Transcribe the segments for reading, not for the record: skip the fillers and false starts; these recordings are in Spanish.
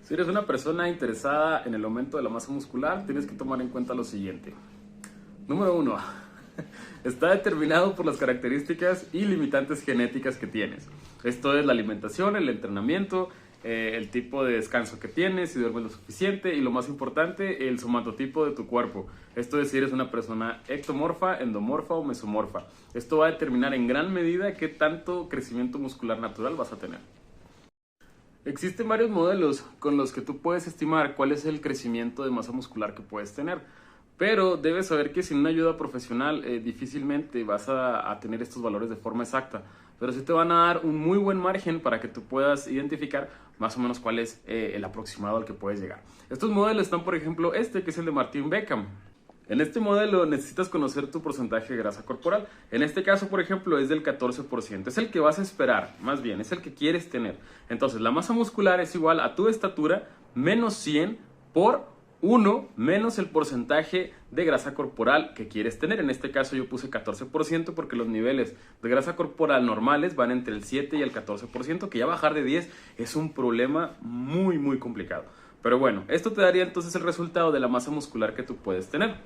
Si eres una persona interesada en el aumento de la masa muscular, tienes que tomar en cuenta lo siguiente. Número 1. Está determinado por las características y limitantes genéticas que tienes. Esto es la alimentación, el entrenamiento, el tipo de descanso que tienes, si duermes lo suficiente y lo más importante, el somatotipo de tu cuerpo. Esto es si eres una persona ectomorfa, endomorfa o mesomorfa. Esto va a determinar en gran medida qué tanto crecimiento muscular natural vas a tener. Existen varios modelos con los que tú puedes estimar cuál es el crecimiento de masa muscular que puedes tener, pero debes saber que sin una ayuda profesional difícilmente vas a tener estos valores de forma exacta, pero sí te van a dar un muy buen margen para que tú puedas identificar más o menos cuál es el aproximado al que puedes llegar. Estos modelos están, por ejemplo, que es el de Martin Beckham. En este modelo necesitas conocer tu porcentaje de grasa corporal. En este caso, por ejemplo, es del 14%. Es el que vas a esperar, más bien, es el que quieres tener. Entonces, la masa muscular es igual a tu estatura menos 100 por 1 menos el porcentaje de grasa corporal que quieres tener. En este caso yo puse 14% porque los niveles de grasa corporal normales van entre el 7 y el 14%, que ya bajar de 10 es un problema muy complicado. Pero bueno, esto te daría entonces el resultado de la masa muscular que tú puedes tener.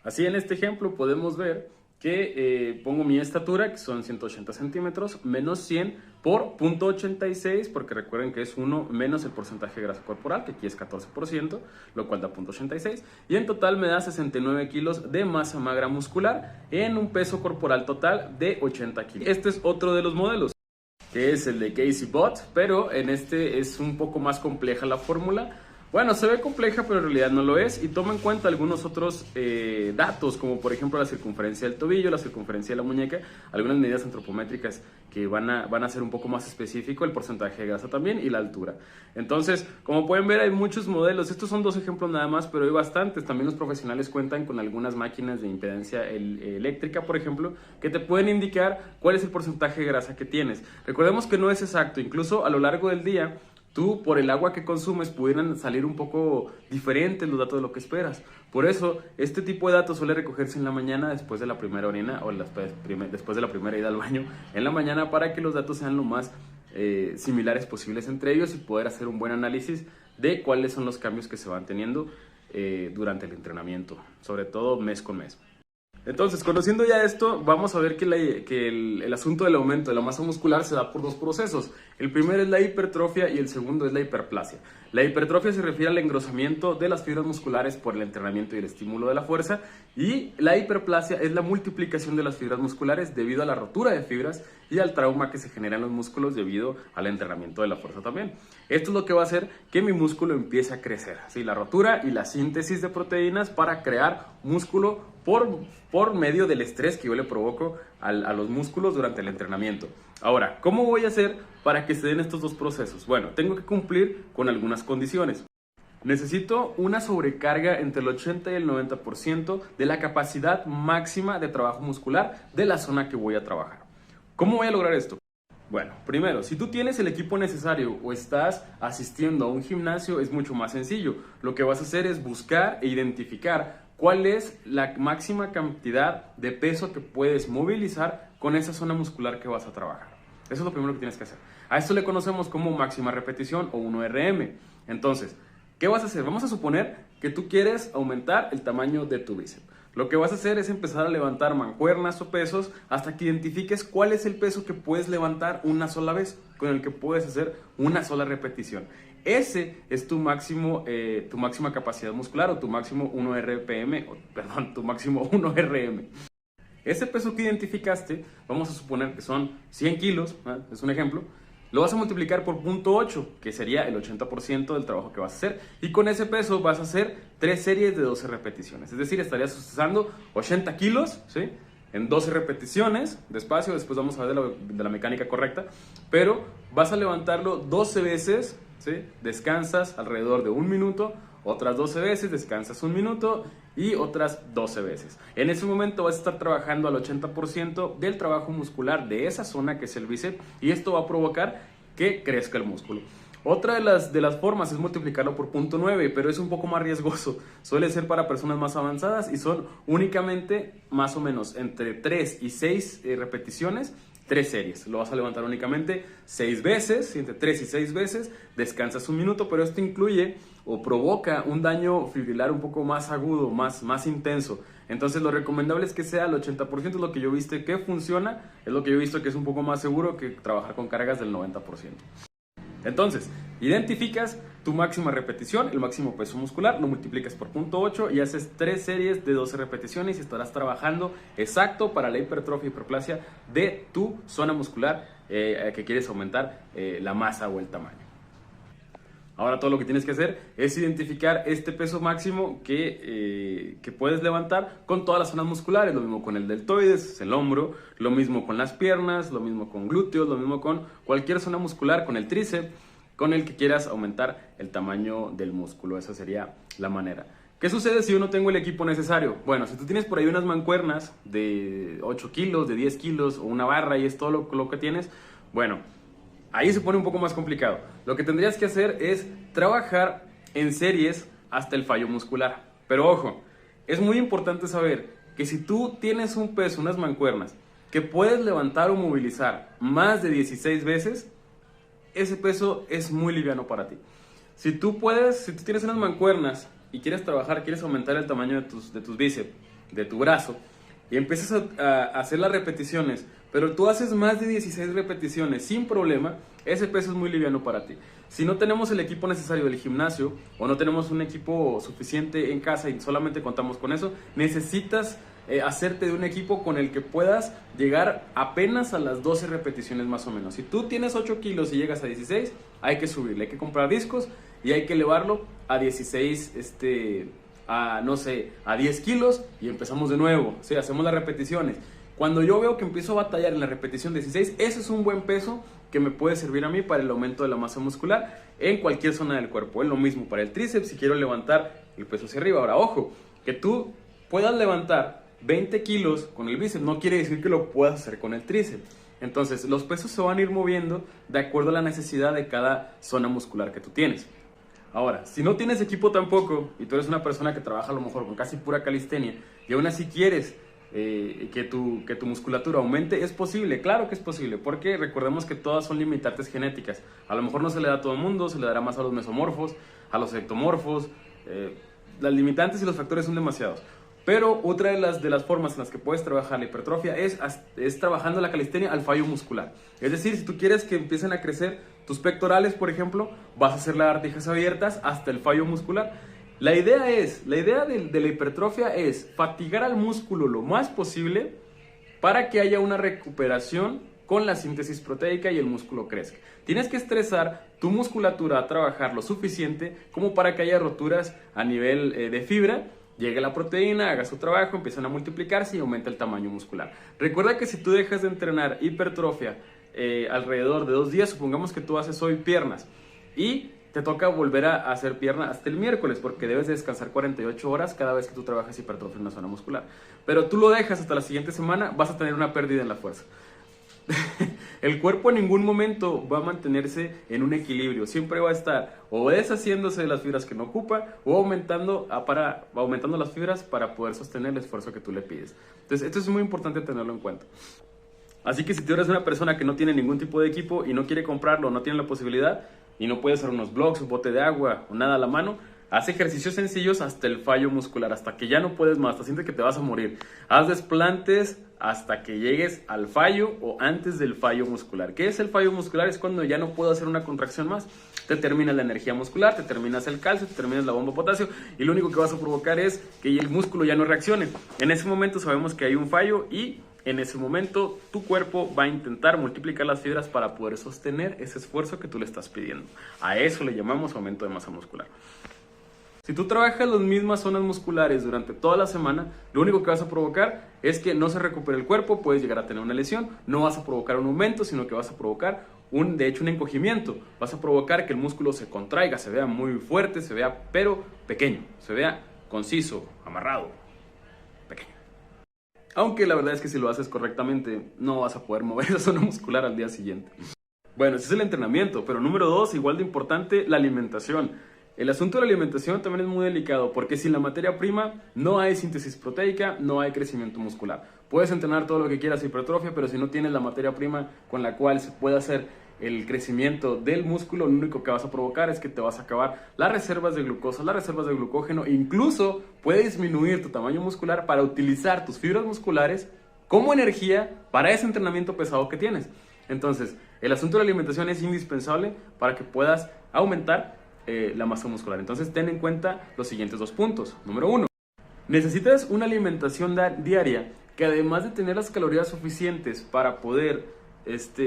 Así en este ejemplo podemos ver que pongo mi estatura, que son 180 centímetros, menos 100 por 0.86, porque recuerden que es 1 menos el porcentaje de grasa corporal, que aquí es 14%, lo cual da 0.86, y en total me da 69 kilos de masa magra muscular en un peso corporal total de 80 kilos. Este es otro de los modelos, que es el de Casey Bot, pero en este es un poco más compleja la fórmula. Bueno, se ve compleja, pero en realidad no lo es, y toma en cuenta algunos otros datos, como por ejemplo la circunferencia del tobillo, la circunferencia de la muñeca, algunas medidas antropométricas que van a ser un poco más específico, el porcentaje de grasa también y la altura. Entonces, como pueden ver, hay muchos modelos. Estos son dos ejemplos nada más, pero hay bastantes. También los profesionales cuentan con algunas máquinas de impedancia eléctrica, por ejemplo, que te pueden indicar cuál es el porcentaje de grasa que tienes. Recordemos que no es exacto, incluso a lo largo del día, tú, por el agua que consumes, pudieran salir un poco diferentes los datos de lo que esperas. Por eso, este tipo de datos suele recogerse en la mañana después de la primera orina o después de la primera ida al baño en la mañana, para que los datos sean lo más similares posibles entre ellos y poder hacer un buen análisis de cuáles son los cambios que se van teniendo durante el entrenamiento, sobre todo mes con mes. Entonces, conociendo ya esto, vamos a ver que el asunto del aumento de la masa muscular se da por dos procesos. El primero es la hipertrofia y el segundo es la hiperplasia. La hipertrofia se refiere al engrosamiento de las fibras musculares por el entrenamiento y el estímulo de la fuerza, y la hiperplasia es la multiplicación de las fibras musculares debido a la rotura de fibras y al trauma que se genera en los músculos debido al entrenamiento de la fuerza también. Esto es lo que va a hacer que mi músculo empiece a crecer, ¿sí? La rotura y la síntesis de proteínas para crear músculo por medio del estrés que yo le provoco a los músculos durante el entrenamiento. Ahora, ¿cómo voy a hacer para que se den estos dos procesos? Bueno, tengo que cumplir con algunas condiciones. Necesito una sobrecarga entre el 80 y el 90% de la capacidad máxima de trabajo muscular de la zona que voy a trabajar. ¿Cómo voy a lograr esto? Bueno, primero, si tú tienes el equipo necesario o estás asistiendo a un gimnasio, es mucho más sencillo. Lo que vas a hacer es buscar e identificar cuál es la máxima cantidad de peso que puedes movilizar con esa zona muscular que vas a trabajar. Eso es lo primero que tienes que hacer. A esto le conocemos como máxima repetición o 1RM. Entonces, ¿qué vas a hacer? Vamos a suponer que tú quieres aumentar el tamaño de tu bíceps. Lo que vas a hacer es empezar a levantar mancuernas o pesos hasta que identifiques cuál es el peso que puedes levantar una sola vez, con el que puedes hacer una sola repetición. Ese es tu máxima capacidad muscular o tu máximo 1 tu máximo 1RM. Ese peso que identificaste, vamos a suponer que son 100 kilos, ¿eh? Es un ejemplo. Lo vas a multiplicar por 0.8, que sería el 80% del trabajo que vas a hacer. Y con ese peso vas a hacer 3 series de 12 repeticiones. Es decir, estarías usando 80 kilos, ¿sí? En 12 repeticiones, despacio, después vamos a ver de la mecánica correcta. Pero vas a levantarlo 12 veces, ¿sí? Descansas alrededor de 1 minuto, otras 12 veces, descansas 1 minuto y otras 12 veces. En ese momento vas a estar trabajando al 80% del trabajo muscular de esa zona que es el bíceps, y esto va a provocar que crezca el músculo. Otra de las formas es multiplicarlo por 0.9, pero es un poco más riesgoso. Suele ser para personas más avanzadas y son únicamente más o menos entre 3 y 6 repeticiones 3 series. Lo vas a levantar únicamente 6 veces, entre 3 y 6 veces, descansas un minuto, pero esto incluye o provoca un daño fibrilar un poco más agudo, más intenso. Entonces lo recomendable es que sea el 80%, es lo que yo he visto que funciona, es lo que yo he visto que es un poco más seguro que trabajar con cargas del 90%. Entonces, identificas tu máxima repetición, el máximo peso muscular, lo multiplicas por 0.8 y haces 3 series de 12 repeticiones y estarás trabajando exacto para la hipertrofia y hiperplasia de tu zona muscular que quieres aumentar la masa o el tamaño. Ahora todo lo que tienes que hacer es identificar este peso máximo que puedes levantar con todas las zonas musculares. Lo mismo con el deltoides, el hombro, lo mismo con las piernas, lo mismo con glúteos, lo mismo con cualquier zona muscular, con el tríceps, con el que quieras aumentar el tamaño del músculo. Esa sería la manera. ¿Qué sucede si yo no tengo el equipo necesario? Bueno, si tú tienes por ahí unas mancuernas de 8 kilos, de 10 kilos o una barra y es todo lo que tienes, bueno, ahí se pone un poco más complicado. Lo que tendrías que hacer es trabajar en series hasta el fallo muscular. Pero ojo, es muy importante saber que si tú tienes un peso, unas mancuernas, que puedes levantar o movilizar más de 16 veces, ese peso es muy liviano para ti. Si tú tienes unas mancuernas y quieres trabajar, quieres aumentar el tamaño de tus bíceps, de tu brazo, y empiezas a hacer las repeticiones, pero tú haces más de 16 repeticiones sin problema, ese peso es muy liviano para ti. Si no tenemos el equipo necesario del gimnasio o no tenemos un equipo suficiente en casa y solamente contamos con eso, necesitas hacerte de un equipo con el que puedas llegar apenas a las 12 repeticiones más o menos. Si tú tienes 8 kilos y llegas a 16, hay que subirle, hay que comprar discos y hay que elevarlo a 16, a 10 kilos y empezamos de nuevo, ¿sí? Hacemos las repeticiones. Cuando yo veo que empiezo a batallar en la repetición 16, ese es un buen peso que me puede servir a mí para el aumento de la masa muscular en cualquier zona del cuerpo. Es lo mismo para el tríceps si quiero levantar el peso hacia arriba. Ahora, ojo, que tú puedas levantar 20 kilos con el bíceps no quiere decir que lo puedas hacer con el tríceps. Entonces, los pesos se van a ir moviendo de acuerdo a la necesidad de cada zona muscular que tú tienes. Ahora, si no tienes equipo tampoco y tú eres una persona que trabaja a lo mejor con casi pura calistenia y aún así quieres que tu musculatura aumente, es posible, claro que es posible, porque recordemos que todas son limitantes genéticas. A lo mejor no se le da a todo el mundo, se le dará más a los mesomorfos, a los ectomorfos, las limitantes y los factores son demasiados. Pero otra de las formas en las que puedes trabajar la hipertrofia es trabajando la calistenia al fallo muscular. Es decir, si tú quieres que empiecen a crecer tus pectorales, por ejemplo, vas a hacer lagartijas abiertas hasta el fallo muscular. La idea de la hipertrofia es fatigar al músculo lo más posible para que haya una recuperación con la síntesis proteica y el músculo crezca. Tienes que estresar tu musculatura a trabajar lo suficiente como para que haya roturas a nivel de fibra, llegue la proteína, haga su trabajo, empiezan a multiplicarse y aumenta el tamaño muscular. Recuerda que si tú dejas de entrenar hipertrofia alrededor de 2 días, supongamos que tú haces hoy piernas y te toca volver a hacer pierna hasta el miércoles porque debes de descansar 48 horas cada vez que tú trabajas hipertrofia en una zona muscular. Pero tú lo dejas hasta la siguiente semana, vas a tener una pérdida en la fuerza. El cuerpo en ningún momento va a mantenerse en un equilibrio, siempre va a estar o deshaciéndose de las fibras que no ocupa o aumentando las fibras para poder sostener el esfuerzo que tú le pides. Entonces esto es muy importante tenerlo en cuenta. Así que si tú eres una persona que no tiene ningún tipo de equipo y no quiere comprarlo, no tiene la posibilidad y no puede hacer unos blocks, un bote de agua o nada a la mano, haz ejercicios sencillos hasta el fallo muscular, hasta que ya no puedes más, hasta sientes que te vas a morir. Haz desplantes hasta que llegues al fallo o antes del fallo muscular. ¿Qué es el fallo muscular? Es cuando ya no puedo hacer una contracción más. Te termina la energía muscular, te terminas el calcio, te terminas la bomba de potasio y lo único que vas a provocar es que el músculo ya no reaccione. En ese momento sabemos que hay un fallo y en ese momento tu cuerpo va a intentar multiplicar las fibras para poder sostener ese esfuerzo que tú le estás pidiendo. A eso le llamamos aumento de masa muscular. Si tú trabajas las mismas zonas musculares durante toda la semana, lo único que vas a provocar es que no se recupere el cuerpo, puedes llegar a tener una lesión, no vas a provocar un aumento, sino que vas a provocar de hecho un encogimiento. Vas a provocar que el músculo se contraiga, se vea muy fuerte, se vea pero pequeño, se vea conciso, amarrado, pequeño. Aunque la verdad es que si lo haces correctamente, no vas a poder mover esa zona muscular al día siguiente. Bueno, ese es el entrenamiento, pero número 2, igual de importante, la alimentación. El asunto de la alimentación también es muy delicado porque sin la materia prima no hay síntesis proteica, no hay crecimiento muscular. Puedes entrenar todo lo que quieras hipertrofia, pero si no tienes la materia prima con la cual se puede hacer el crecimiento del músculo, lo único que vas a provocar es que te vas a acabar las reservas de glucosa, las reservas de glucógeno. Incluso puede disminuir tu tamaño muscular para utilizar tus fibras musculares como energía para ese entrenamiento pesado que tienes. Entonces, el asunto de la alimentación es indispensable para que puedas aumentar la masa muscular. Entonces, ten en cuenta los siguientes 2 puntos. Número 1, necesitas una alimentación diaria que, además de tener las calorías suficientes para poder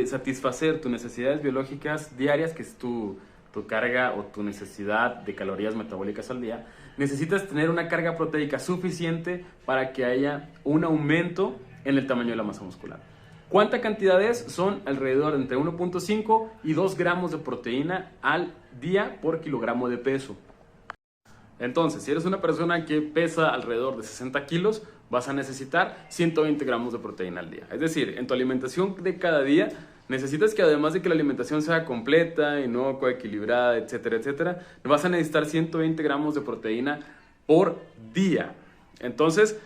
satisfacer tus necesidades biológicas diarias, que es tu carga o tu necesidad de calorías metabólicas al día, necesitas tener una carga proteica suficiente para que haya un aumento en el tamaño de la masa muscular. ¿Cuánta cantidad es? Son alrededor de entre 1.5 y 2 gramos de proteína al día por kilogramo de peso. Entonces, si eres una persona que pesa alrededor de 60 kilos, vas a necesitar 120 gramos de proteína al día. Es decir, en tu alimentación de cada día, necesitas que, además de que la alimentación sea completa, inocua, equilibrada, etcétera, etcétera, vas a necesitar 120 gramos de proteína por día. Entonces,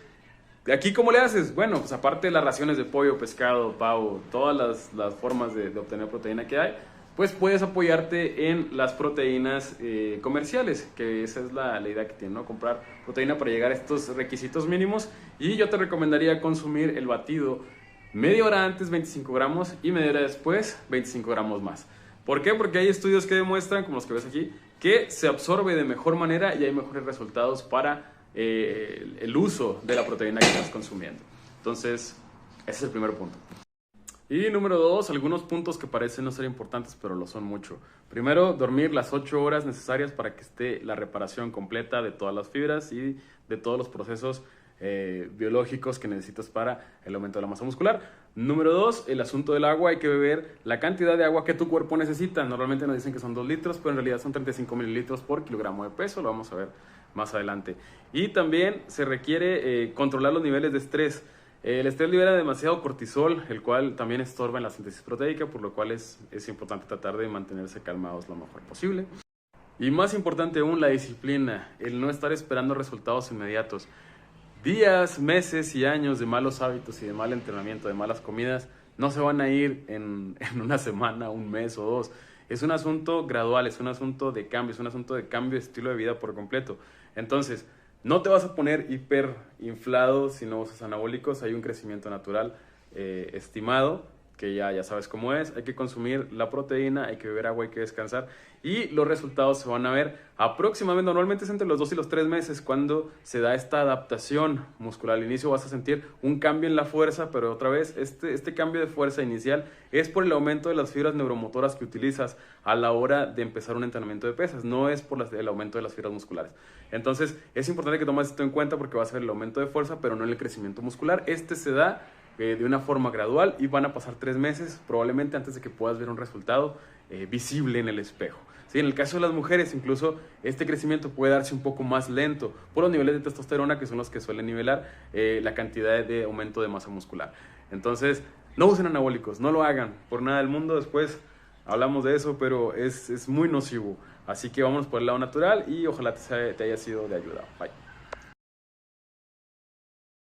¿aquí cómo le haces? Bueno, pues aparte de las raciones de pollo, pescado, pavo, todas las formas de obtener proteína que hay, pues puedes apoyarte en las proteínas comerciales, que esa es la idea que tiene, ¿no? Comprar proteína para llegar a estos requisitos mínimos. Y yo te recomendaría consumir el batido media hora antes 25 gramos y media hora después 25 gramos más. ¿Por qué? Porque hay estudios que demuestran, como los que ves aquí, que se absorbe de mejor manera y hay mejores resultados para el uso de la proteína que estás consumiendo. Entonces, ese es el primer punto. Y número 2, algunos puntos que parecen no ser importantes, pero lo son mucho. Primero, dormir las 8 horas necesarias para que esté la reparación completa de todas las fibras y de todos los procesos biológicos que necesitas para el aumento de la masa muscular. Número 2, el asunto del agua. Hay que beber la cantidad de agua que tu cuerpo necesita. Normalmente nos dicen que son 2 litros, pero en realidad son 35 mililitros por kilogramo de peso. Lo vamos a ver más adelante. Y también se requiere controlar los niveles de estrés. El estrés libera demasiado cortisol, el cual también estorba en la síntesis proteica, por lo cual es importante tratar de mantenerse calmados lo mejor posible. Y más importante aún, la disciplina, el no estar esperando resultados inmediatos. Días, meses y años de malos hábitos y de mal entrenamiento, de malas comidas, no se van a ir en una semana, un mes o 2. Es un asunto gradual, es un asunto de cambio, es un asunto de cambio de estilo de vida por completo. Entonces, no te vas a poner hiper inflado si no usas anabólicos. Hay un crecimiento natural estimado, que ya sabes cómo es. Hay que consumir la proteína, hay que beber agua, hay que descansar. Y los resultados se van a ver aproximadamente, normalmente es entre los 2 y los 3 meses cuando se da esta adaptación muscular. Al inicio vas a sentir un cambio en la fuerza, pero otra vez este cambio de fuerza inicial es por el aumento de las fibras neuromotoras que utilizas a la hora de empezar un entrenamiento de pesas, no es por el aumento de las fibras musculares. Entonces es importante que tomes esto en cuenta porque va a ser el aumento de fuerza, pero no el crecimiento muscular. Se da de una forma gradual y van a pasar 3 meses probablemente antes de que puedas ver un resultado visible en el espejo. Sí, en el caso de las mujeres, incluso este crecimiento puede darse un poco más lento por los niveles de testosterona, que son los que suelen nivelar la cantidad de aumento de masa muscular. Entonces, no usen anabólicos, no lo hagan por nada del mundo. Después hablamos de eso, pero es muy nocivo. Así que vámonos por el lado natural y ojalá te haya sido de ayuda. Bye.